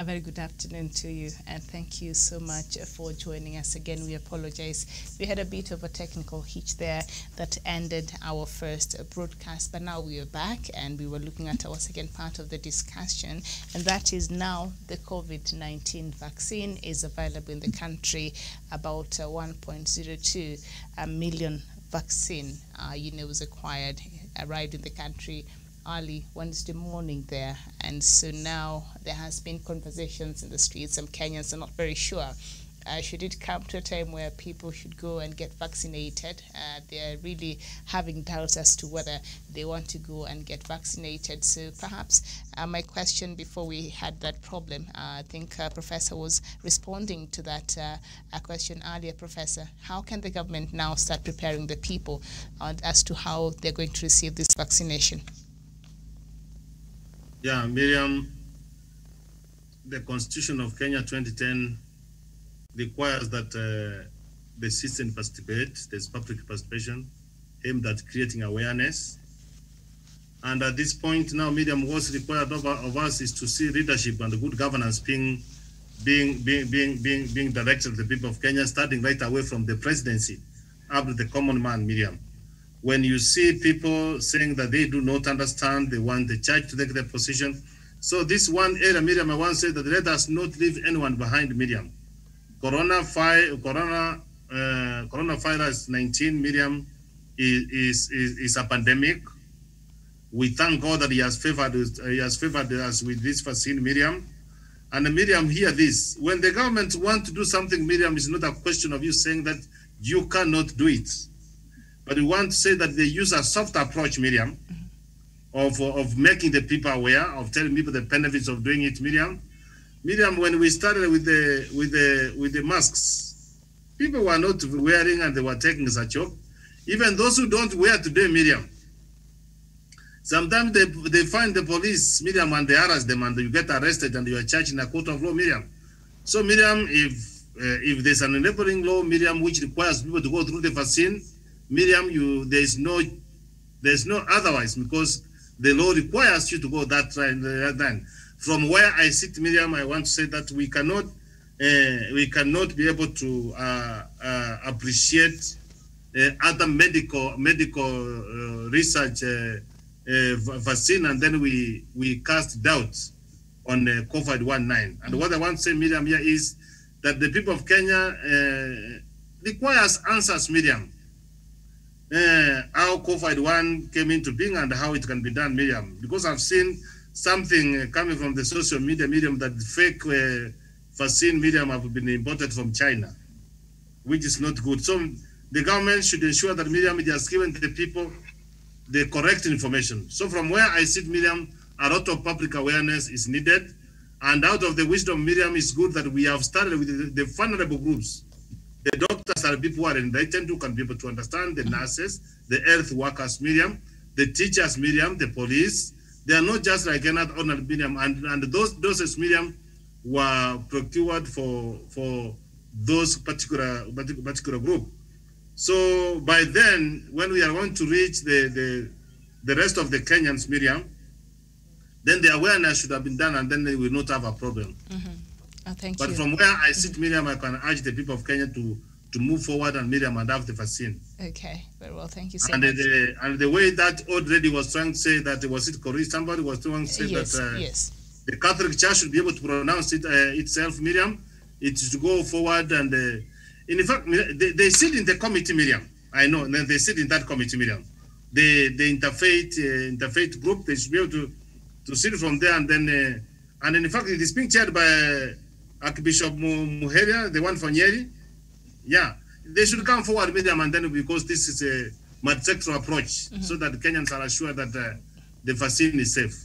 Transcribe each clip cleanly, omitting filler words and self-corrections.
A very good afternoon to you, and thank you so much for joining us again. We apologize. We had a bit of a technical hitch there that ended our first broadcast, but now we are back and we were looking at our second part of the discussion, and that is now the COVID-19 vaccine is available in the country. About 1.02 million vaccine, was acquired, arrived in the country early Wednesday morning there, and so now there has been conversations in the streets. Some Kenyans are not very sure. Should it come to a time where people should go and get vaccinated? They're really having doubts as to whether they want to go and get vaccinated. So perhaps my question before we had that problem, I think Professor was responding to that question earlier. Professor, how can the government now start preparing the people as to how they're going to receive this vaccination? Yeah, Miriam, the Constitution of Kenya 2010 requires that the citizen participate. There's public participation aimed at creating awareness. And at this point now, Miriam, what's required of us is to see leadership and good governance being directed to the people of Kenya, starting right away from the presidency up to the common man, Miriam. When you see people saying that they do not understand, they want the church to take their position. So this one area, Miriam, I want to say that let us not leave anyone behind, Miriam. Coronavirus 19, Miriam, is a pandemic. We thank God that He has favored us with this vaccine, Miriam. And Miriam, hear this: when the government wants to do something, Miriam, it's not a question of you saying that you cannot do it. But we want to say that they use a soft approach, Miriam, of making the people aware, of telling people the benefits of doing it, Miriam. Miriam, when we started with the masks, people were not wearing and they were taking as a joke. Even those who don't wear today, Miriam, sometimes they find the police, Miriam, and they harass them, and you get arrested and you are charged in a court of law, Miriam. So, Miriam, if there's an enabling law, Miriam, which requires people to go through the vaccine, Miriam, there's no otherwise, because the law requires you to go that line. From where I sit, Miriam, I want to say that we cannot be able to appreciate other medical research vaccine, and then we cast doubts on COVID-19. And what I want to say, Miriam, here is that the people of Kenya requires answers, Miriam. How COVID-19 came into being and how it can be done, Miriam. Because I've seen something coming from the social media, Miriam, that the fake vaccine, Miriam, have been imported from China, which is not good. So the government should ensure that, Miriam, it has given the people the correct information. So from where I sit, Miriam, a lot of public awareness is needed. And out of the wisdom, Miriam, is good that we have started with the vulnerable groups. The doctors are people who are enlightened, who can be able to understand, the nurses, the health workers, Miriam, the teachers, Miriam, the police. They are not just like another honored, Miriam. And those doses, Miriam, were procured for those particular group. So by then, when we are going to reach the rest of the Kenyans, Miriam, then the awareness should have been done, and then they will not have a problem. Thank you. But from where I sit, Miriam, I can urge the people of Kenya to move forward, and Miriam, and have the vaccine. Okay, very well. Thank you so much. And the way that old lady was trying to say that, was it Korea? Somebody was trying to say that the Catholic Church should be able to pronounce it itself, Miriam. It is to go forward, and in fact, they sit in the committee, Miriam. I know, and they sit in that committee, Miriam. The interfaith group, they should be able to sit from there, and then and in fact, it is being chaired by Archbishop Muheria, the one from Nyeri. Yeah, they should come forward, Miriam, and then, because this is a multi-sectoral approach, so that Kenyans are assured that the vaccine is safe.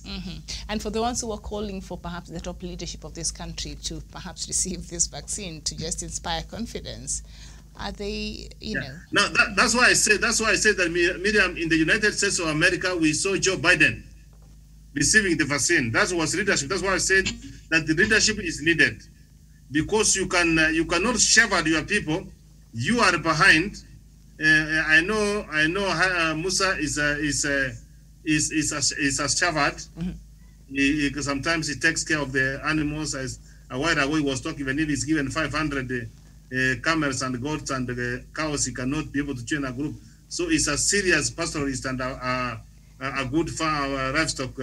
And for the ones who are calling for perhaps the top leadership of this country to perhaps receive this vaccine to just inspire confidence, are they, you know? Now, that's why I say that, Miriam, in the United States of America, we saw Joe Biden receiving the vaccine. That was leadership. That's why I said that the leadership is needed, because you cannot shepherd your people. You are behind. I know. Musa is a shepherd, Sometimes he takes care of the animals. As a while ago he was talking, even if he's given 500 camels and goats and cows, he cannot be able to join a group. So he's a serious pastoralist and a good livestock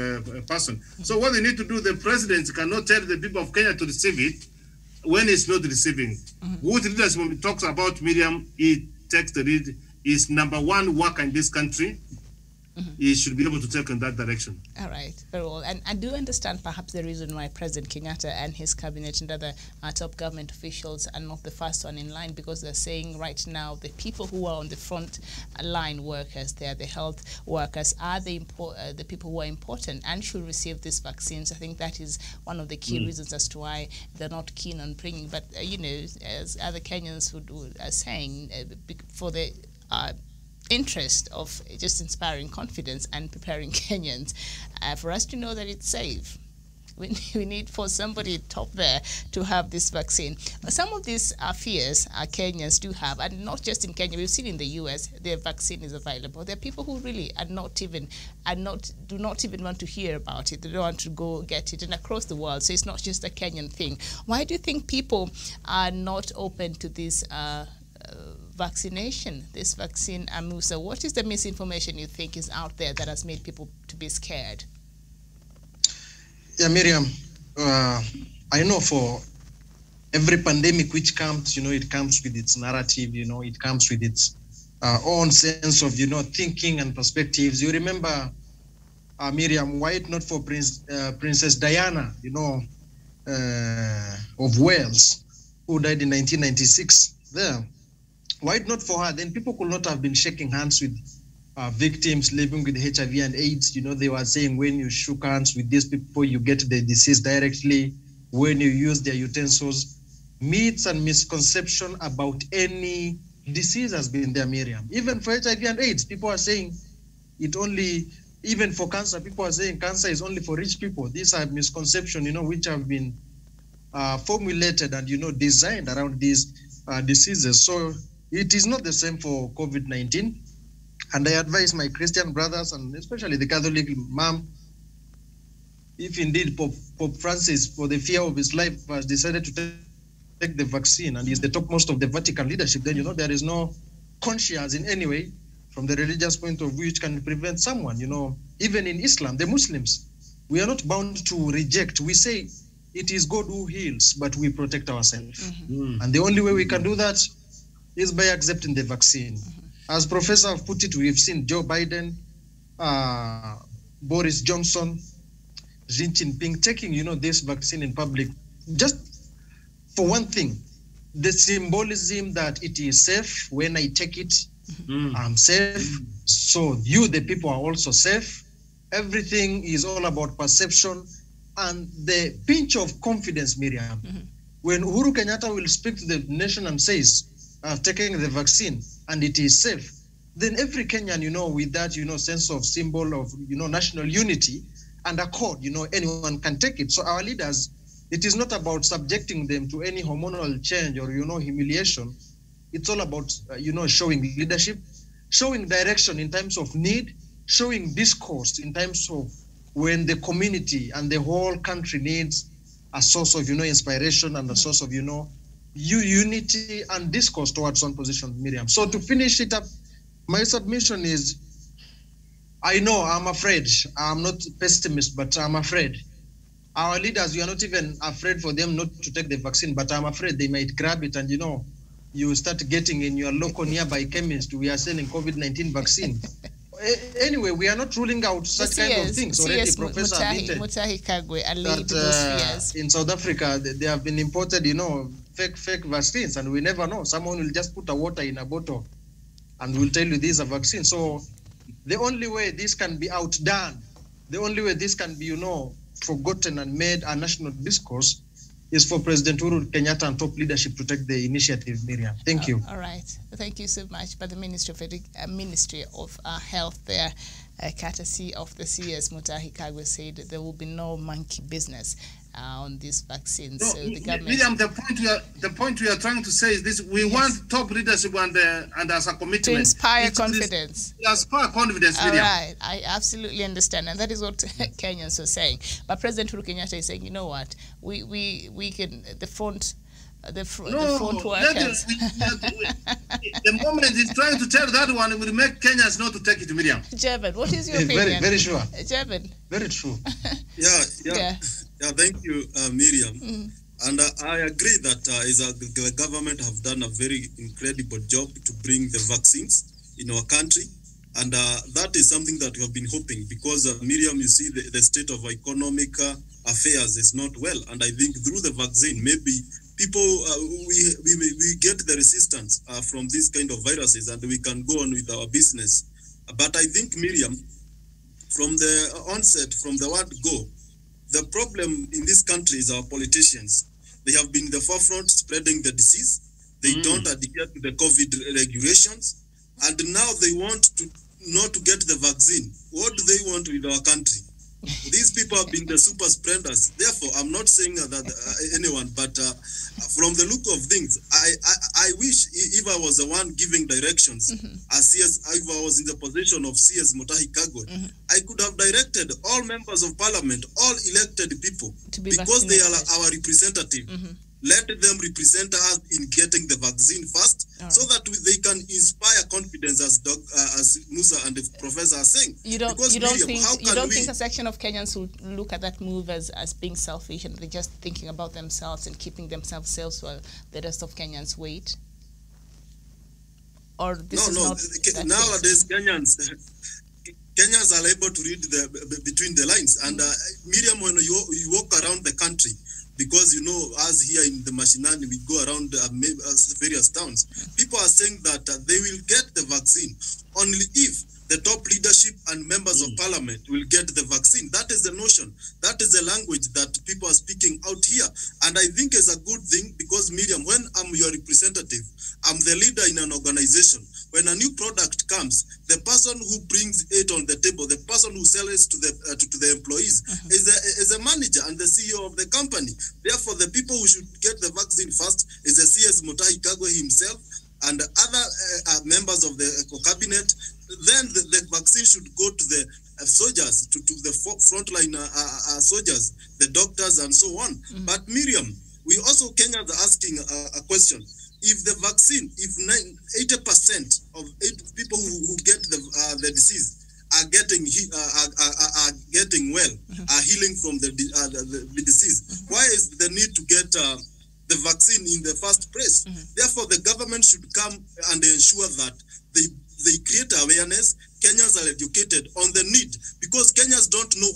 person. So what they need to do, the president cannot tell the people of Kenya to receive it when it's not receiving. Good leaders, when he talks about Miriam, he takes the lead. Is number one worker in this country. He should be able to take in that direction. All right, very well. And I do understand perhaps the reason why President Kenyatta and his cabinet and other top government officials are not the first one in line, because they're saying right now the people who are on the front line workers, they are the health workers, are the people who are important and should receive these vaccines. I think that is one of the key reasons as to why they're not keen on bringing. But, you know, as other Kenyans are saying, for the interest of just inspiring confidence and preparing Kenyans for us to know that it's safe. We need for somebody top there to have this vaccine. Some of these fears Kenyans do have, and not just in Kenya. We've seen in the US, their vaccine is available. There are people who really do not even want to hear about it. They don't want to go get it, and across the world. So it's not just a Kenyan thing. Why do you think people are not open to this vaccination, this vaccine, Musa? What is the misinformation you think is out there that has made people to be scared? Yeah, Miriam, I know for every pandemic which comes, you know, it comes with its narrative, you know, it comes with its own sense of, you know, thinking and perspectives. You remember, Miriam, why it not for Princess Diana, you know, of Wales, who died in 1996 there? Why not for her? Then people could not have been shaking hands with victims living with HIV and AIDS. You know, they were saying when you shook hands with these people, you get the disease directly. When you use their utensils, myths and misconception about any disease has been there, Miriam. Even for HIV and AIDS, people are saying it only, even for cancer, people are saying cancer is only for rich people. These are misconceptions, you know, which have been formulated and, you know, designed around these diseases. So it is not the same for COVID-19. And I advise my Christian brothers, and especially the Catholic mom, if indeed Pope Francis, for the fear of his life, has decided to take the vaccine and is the topmost of the Vatican leadership, then, you know, there is no conscience in any way from the religious point of view which can prevent someone, you know. Even in Islam, the Muslims, we are not bound to reject. We say it is God who heals, but we protect ourselves. And the only way we can do that is by accepting the vaccine. As Professor have put it, we've seen Joe Biden, Boris Johnson, Xi Jinping taking, you know, this vaccine in public. Just for one thing, the symbolism that it is safe. When I take it, I'm safe. So you, the people, are also safe. Everything is all about perception and the pinch of confidence, Miriam. When Uhuru Kenyatta will speak to the nation and says, taking the vaccine and it is safe, then every Kenyan, you know, with that, you know, sense of symbol of, you know, national unity and accord, you know, anyone can take it. So our leaders, it is not about subjecting them to any hormonal change or, you know, humiliation. It's all about, you know, showing leadership, showing direction in times of need, showing discourse in times of when the community and the whole country needs a source of, you know, inspiration and a source of, you know, unity and discourse towards one position, Miriam. So to finish it up, my submission is, I know I'm afraid. I'm not pessimist, but I'm afraid. Our leaders, we are not even afraid for them not to take the vaccine, but I'm afraid they might grab it and, you know, you start getting in your local nearby chemist, we are selling COVID-19 vaccine. Anyway, we are not ruling out such kind of things. Already, Professor Mutahi Kagwe allayed those fears. In South Africa, they have been imported, you know, fake vaccines, and we never know. Someone will just put a water in a bottle and will tell you this is a vaccine. So the only way this can be outdone, the only way this can be, you know, forgotten and made a national discourse is for President Uhuru Kenyatta and top leadership to take the initiative, Miriam. Thank you. All right. Thank you so much. But the Ministry of Health there courtesy of the CS Mutahi Kagwe, said there will be no monkey business on this vaccine. No, so the government. Miriam, the point we are trying to say is this: we want top leadership and as a commitment to inspire confidence. Inspire confidence, All Miriam. right, I absolutely understand, and that is what Kenyans are saying. But President Uhuru Kenyatta is saying, you know what, we can the front workers. The moment he's trying to tell that one, it will make Kenyans not to take it, Miriam. Jevon, what is your opinion? Very, very sure. Jevon. Very true. Yeah. Thank you, Miriam. And I agree that the government have done a very incredible job to bring the vaccines in our country. And that is something that we have been hoping, because Miriam, you see the state of economic affairs is not well. And I think through the vaccine, maybe people, we get the resistance from these kind of viruses, and we can go on with our business. But I think, Miriam, from the onset, from the word go, the problem in this country is our politicians. They have been in the forefront spreading the disease. They don't adhere to the COVID regulations. And now they want to not to get the vaccine. What do they want with our country? These people have been the super spreaders. Therefore, I'm not saying that anyone, but from the look of things, I wish if I was the one giving directions, if I was in the position of CS Mutahi Kagwe, I could have directed all members of parliament, all elected people, because they are our representative. Let them represent us in getting the vaccine first, so that they can inspire confidence, as Musa and the professor are saying. You don't think a section of Kenyans will look at that move as being selfish, and they're just thinking about themselves and keeping themselves safe while the rest of Kenyans wait? Or this is not nowadays Kenyans are able to read between the lines. And Miriam, when you walk around the country, because, you know, us here in the Mashinani, we go around various towns. People are saying that they will get the vaccine only if the top leadership and members of parliament will get the vaccine. That is the notion. That is the language that people are speaking out here. And I think it's a good thing, because, Miriam, when I'm your representative, I'm the leader in an organization. When a new product comes, the person who brings it on the table, the person who sells it to the employees, is a manager and the CEO of the company. Therefore, the people who should get the vaccine first is the CS Mutahi Kagwe himself and other members of the cabinet. Then the vaccine should go to the soldiers, to the frontline soldiers, the doctors, and so on. But, Miriam, we also, Kenyans are asking a question. If the vaccine, if 80% of people who get the disease are getting well, are healing from the disease, why is the need to get the vaccine in the first place? Therefore, the government should come and ensure that they create awareness. Kenyans are educated on the need, because Kenyans don't know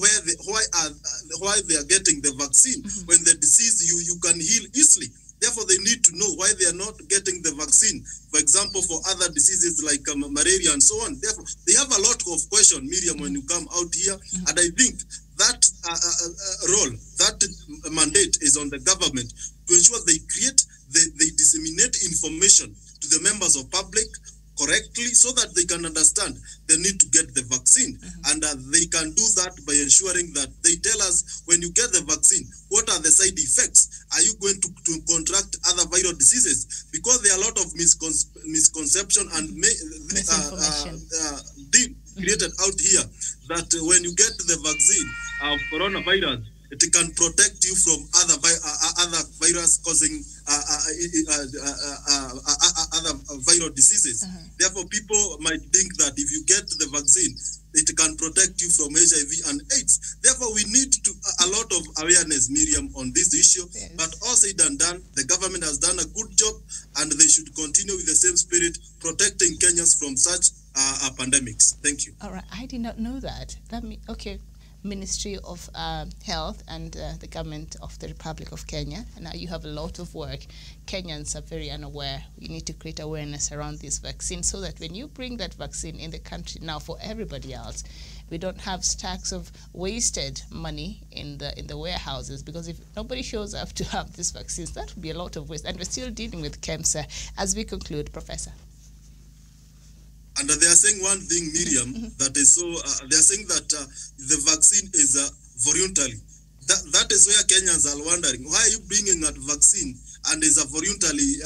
why they are getting the vaccine. When the disease you can heal easily. Therefore, they need to know why they are not getting the vaccine, for example, for other diseases like malaria and so on. Therefore, they have a lot of questions, Miriam, when you come out here. And I think that role, that mandate is on the government to ensure they disseminate information to the members of public correctly, so that they can understand the need to get the vaccine. And they can do that by ensuring that they tell us, when you get the vaccine, what are the side effects? Are you going to contract other viral diseases? Because there are a lot of misconception and created out here, that when you get the vaccine of coronavirus, it can protect you from other virus causing other viral diseases. Therefore, people might think that if you get the vaccine, it can protect you from HIV and AIDS. Therefore, we need a lot of awareness, Miriam, on this issue. Yes. But all said and done, the government has done a good job, and they should continue with the same spirit, protecting Kenyans from such pandemics. Thank you. All right, I did not know that. Okay. Ministry of Health and the government of the Republic of Kenya. Now you have a lot of work. Kenyans are very unaware. You need to create awareness around this vaccine, so that when you bring that vaccine in the country now for everybody else, we don't have stacks of wasted money in the warehouses, because if nobody shows up to have these vaccines, that would be a lot of waste. And we're still dealing with cancer. As we conclude, Professor. And they are saying one thing, Miriam, that is so, they are saying that the vaccine is voluntary. That is where Kenyans are wondering, why are you bringing a vaccine and is a voluntary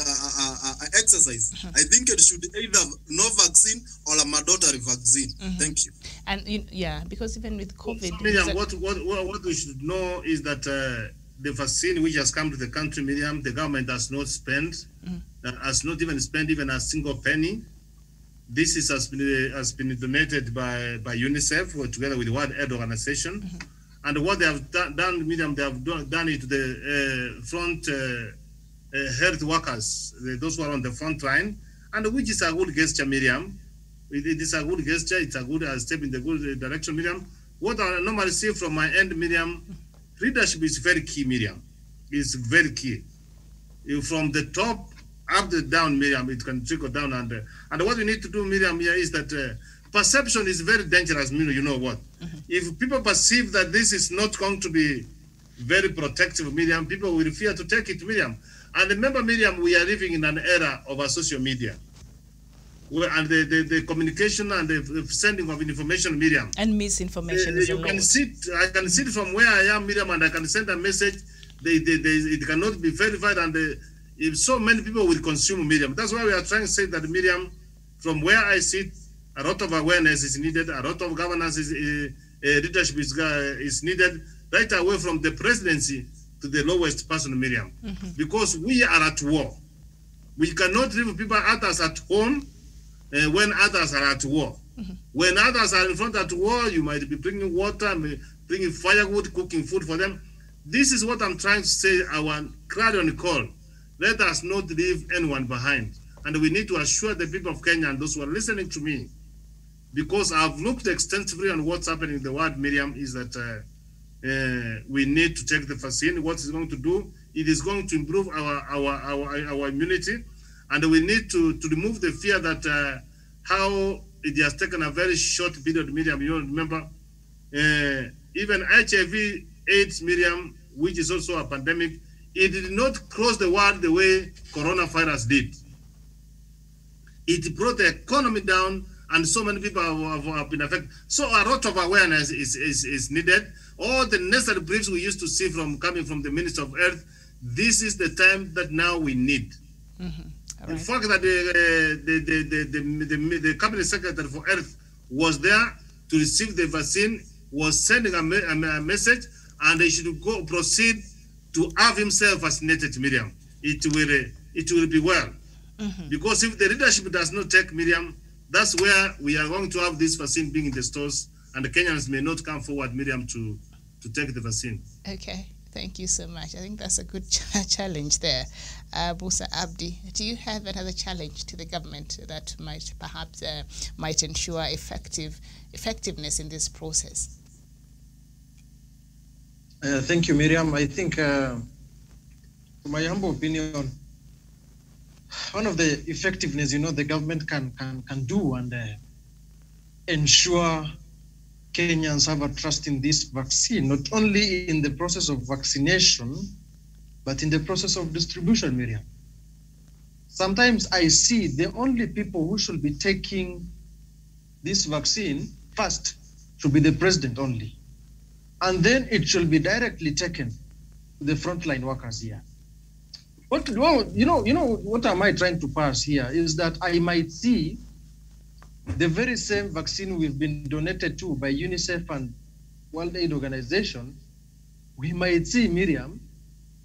exercise? I think it should either no vaccine or a mandatory vaccine. Thank you. And yeah, because even with COVID, so, Miriam, what we should know is that the vaccine which has come to the country, Miriam, the government has not spent, has not even spent even a single penny. This has been donated by UNICEF together with the World Health Organization. And what they have done, Miriam, they have done it to the front health workers, those who are on the front line, and which is a good gesture, Miriam. It is a good gesture. It's a good step in the good direction, Miriam. What I normally see from my end, Miriam, leadership is very key, Miriam. It's very key. From the top up to down, Miriam, it can trickle down. And what we need to do, Miriam, here is that perception is very dangerous, Miriam. You know what? If people perceive that this is not going to be very protective, Miriam, people will fear to take it, Miriam. And remember, Miriam, we are living in an era of social media. And the communication and the sending of information, Miriam. And misinformation is a lot. I can sit from where I am, Miriam, and I can send a message. It cannot be verified, and if so many people will consume, Miriam. That's why we are trying to say that, Miriam, from where I sit, a lot of awareness is needed, a lot of governance leadership is needed, right away from the presidency to the lowest person, Miriam. Because we are at war. We cannot leave people, others at home, when others are at war. When others are in front at war, you might be bringing water, bringing firewood, cooking food for them. This is what I'm trying to say, our clarion call. Let us not leave anyone behind. And we need to assure the people of Kenya and those who are listening to me, because I've looked extensively on what's happening in the world, Miriam, is that we need to take the vaccine. What it's going to do, it is going to improve our immunity. And we need to remove the fear that how it has taken a very short period, Miriam. You remember, even HIV AIDS, Miriam, which is also a pandemic, it did not cross the world the way coronavirus did. It brought the economy down, and so many people have been affected. So a lot of awareness is needed. All the necessary briefs we used to see coming from the Minister of Health, this is the time that now we need. The fact that the Cabinet Secretary for Health was there to receive the vaccine, was sending a message, and they should proceed to have himself vaccinated, Miriam. It will be well. Because if the leadership does not take, Miriam, that's where we are going to have this vaccine being in the stores, and the Kenyans may not come forward, Miriam, to take the vaccine. Okay, thank you so much. I think that's a good challenge there. Musa Abdi, do you have another challenge to the government that might perhaps might ensure effectiveness in this process? Thank you, Miriam. I think, to my humble opinion, one of the effectiveness, the government can do and ensure Kenyans have a trust in this vaccine, not only in the process of vaccination, but in the process of distribution, Miriam. Sometimes I see the only people who should be taking this vaccine first should be the president only. And then it should be directly taken to the frontline workers here. What am I trying to pass here is that I might see the very same vaccine we've been donated to by UNICEF and World Health Organization. We might see, Miriam,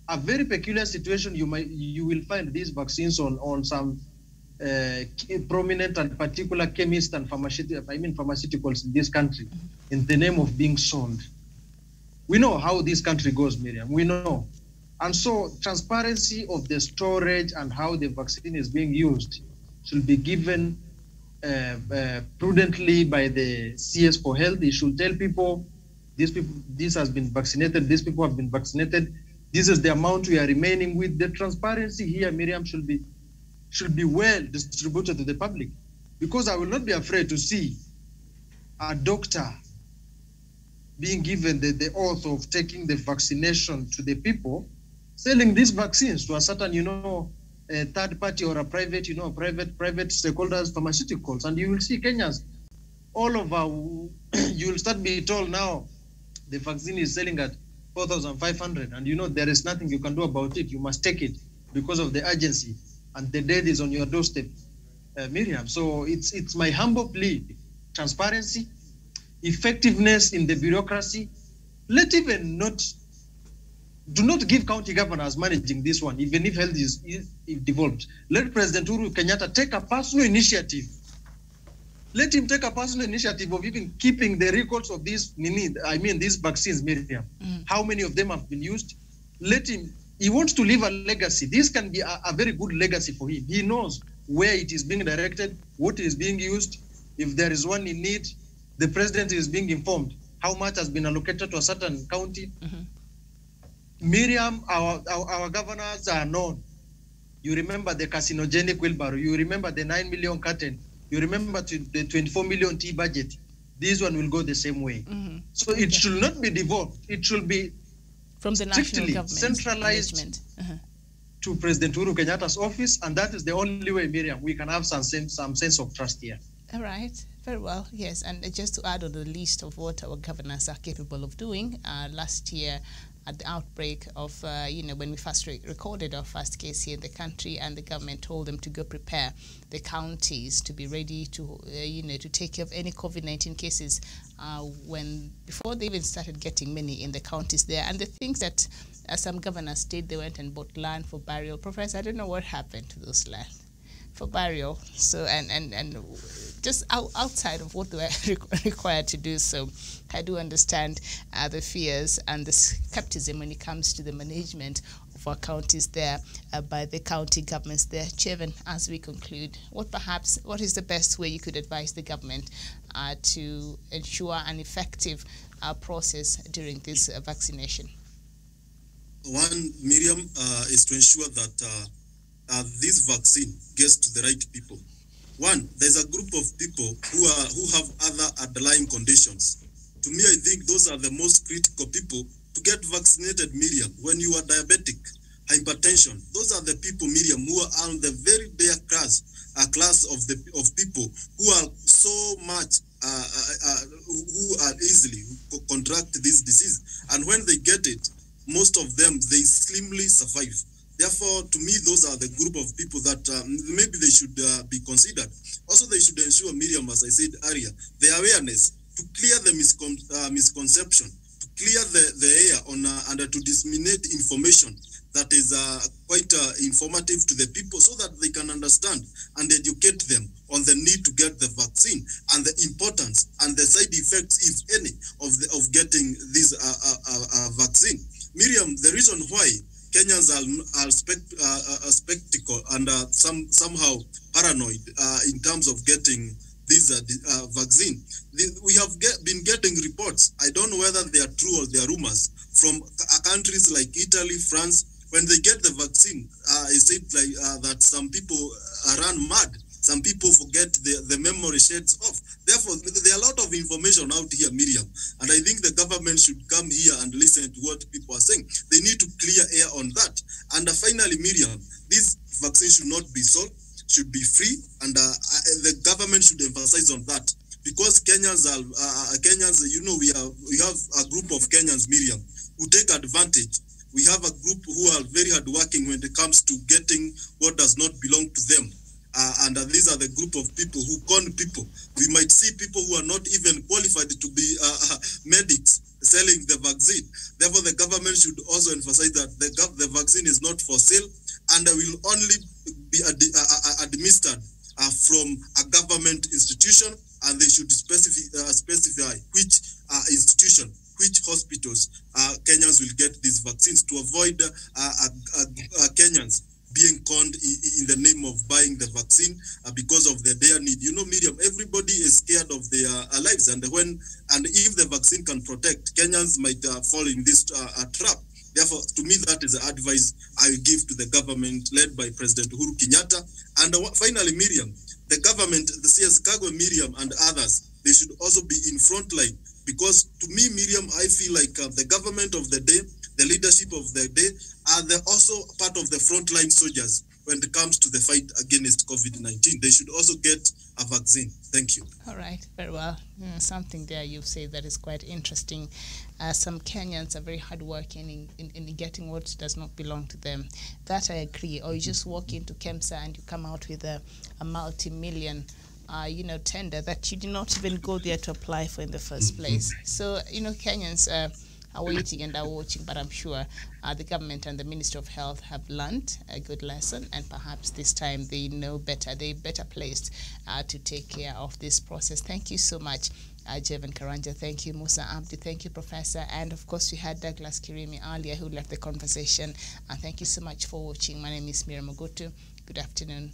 a very peculiar situation. You will find these vaccines on some prominent and particular chemists and pharmaceuticals in this country, in the name of being sold. We know how this country goes, Miriam. We know. And so transparency of the storage and how the vaccine is being used should be given prudently by the CS for Health. They should tell people, this has been vaccinated, these people have been vaccinated, this is the amount we are remaining with. The transparency here, Miriam, should be well distributed to the public, because I will not be afraid to see a doctor being given the oath of taking the vaccination to the people, selling these vaccines to a certain, a third party or a private, private stakeholders, pharmaceuticals, and you will see Kenyans all over. You will start being told now the vaccine is selling at 4,500, and there is nothing you can do about it. You must take it because of the urgency, and the death is on your doorstep, Miriam. So it's my humble plea: transparency, effectiveness in the bureaucracy. Do not give county governors managing this one, even if health is devolved. Let President Uhuru Kenyatta take a personal initiative. Let him take a personal initiative of even keeping the records of these vaccines, Miriam. How many of them have been used? He wants to leave a legacy. This can be a very good legacy for him. He knows where it is being directed, what is being used. If there is one in need, the president is being informed how much has been allocated to a certain county. Miriam, our governors are known. You remember the carcinogenic wheelbarrow. You remember the 9 million curtain. You remember the 24 million T budget. This one will go the same way. So it should not be devolved. It should be from the national government, centralized to President Uhuru Kenyatta's office, and that is the only way, Miriam, we can have some sense of trust here. All right, very well, yes. And just to add on the list of what our governors are capable of doing, last year, at the outbreak of, when we first recorded our first case here in the country, and the government told them to go prepare the counties to be ready to, to take care of any COVID-19 cases before they even started getting many in the counties there. And the things that some governors did, they went and bought land for burial. Professor, I don't know what happened to those land for burial. So, and just outside of what they were required to do. So I do understand the fears and the skepticism when it comes to the management of our counties there by the county governments there. Chairman, as we conclude, what is the best way you could advise the government to ensure an effective process during this vaccination? One, Miriam, is to ensure that this vaccine gets to the right people. One, there's a group of people who have other underlying conditions. To me, I think those are the most critical people to get vaccinated, Miriam. When you are diabetic, hypertension, those are the people, Miriam, who are on the very bare class of people who are so much who are easily contract this disease, and when they get it, most of them, they slimly survive. Therefore, to me, those are the group of people that maybe they should be considered. Also, they should ensure, Miriam, as I said earlier, the awareness to clear the misconception, to clear the air on and to disseminate information that is quite informative to the people, so that they can understand and educate them on the need to get the vaccine and the importance and the side effects, if any, of getting this vaccine. Miriam, the reason why Kenyans are skeptical and somehow paranoid in terms of getting this vaccine. We have been getting reports. I don't know whether they are true or they are rumors from countries like Italy, France. When they get the vaccine, it said that some people run mad. Some people forget the memory shades off. Therefore, there are a lot of information out here, Miriam. And I think the government should come here and listen to what people are saying. They need to clear air on that. And finally, Miriam, this vaccine should not be sold, should be free. And the government should emphasize on that. Because Kenyans are, we have a group of Kenyans, Miriam, who take advantage. We have a group who are very hardworking when it comes to getting what does not belong to them. And these are the group of people who con people. We might see people who are not even qualified to be medics selling the vaccine. Therefore, the government should also emphasize that the vaccine is not for sale and will only be administered from a government institution, and they should specify which institution, which hospitals Kenyans will get these vaccines, to avoid Kenyans being conned in the name of buying the vaccine because of their need. Miriam, everybody is scared of their lives, and if the vaccine can protect, Kenyans might fall in this trap. Therefore, to me, that is the advice I will give to the government led by President Uhuru Kenyatta. And finally, Miriam, the government, the CS Kagwe, Miriam, and others, they should also be in front line, because to me, Miriam, I feel like the government of the day, the leadership of the day, are also part of the frontline soldiers when it comes to the fight against COVID-19. They should also get a vaccine. Thank you. All right, very well. Something there you've said that is quite interesting. Some Kenyans are very hardworking in getting what does not belong to them. That I agree. Or you just walk into KEMSA and you come out with a multi-million tender that you did not even go there to apply for in the first place. So, Kenyans are waiting and are watching, but I'm sure the government and the Ministry of Health have learned a good lesson, and perhaps this time they know better. They're better placed to take care of this process. Thank you so much, Jevan Karanja. Thank you, Musa Abdi. Thank you, Professor. And of course, we had Douglas Kirimi earlier who left the conversation. And thank you so much for watching. My name is Miriam Ogutu. Good afternoon.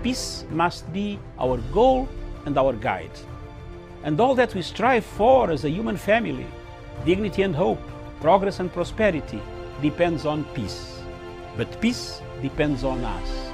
Peace must be our goal and our guide. And all that we strive for as a human family, dignity and hope, progress and prosperity, depends on peace. But peace depends on us.